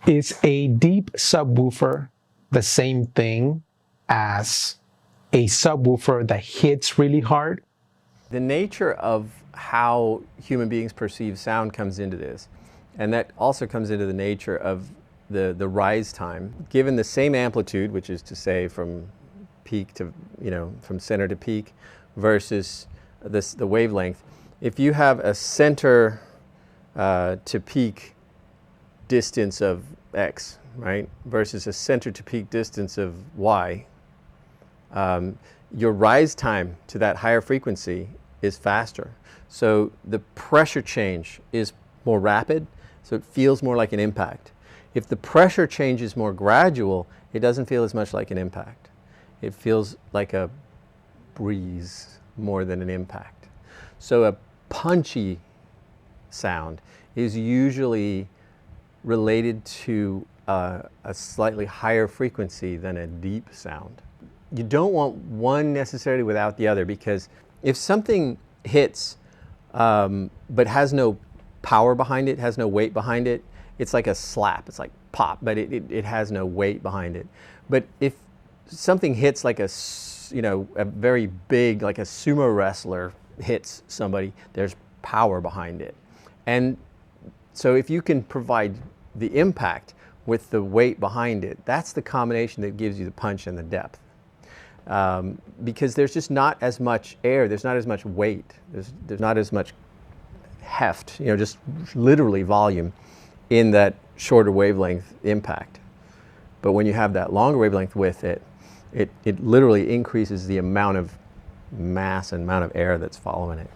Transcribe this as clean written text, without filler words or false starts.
Is a deep subwoofer the same thing as a subwoofer that hits really hard? The nature of how human beings perceive sound comes into this, and that also comes into the nature of the rise time. Given the same amplitude, which is to say from peak to, from center to peak, versus the wavelength, if you have a center to peak distance of X, right, versus a center to peak distance of Y, your rise time to that higher frequency is faster. So the pressure change is more rapid, so it feels more like an impact. If the pressure change is more gradual, it doesn't feel as much like an impact. It feels like a breeze more than an impact. So a punchy sound is usually related to a slightly higher frequency than a deep sound. You don't want one necessarily without the other, because if something hits but has no power behind it, has no weight behind it, it's like a slap, it's like pop, but it has no weight behind it. But if something hits like a very big, like a sumo wrestler hits somebody, there's power behind it. And so if you can provide the impact with the weight behind it, that's the combination that gives you the punch and the depth. Because there's just not as much air, there's not as much weight, there's not as much heft, just literally volume in that shorter wavelength impact. But when you have that longer wavelength with it, it literally increases the amount of mass and amount of air that's following it.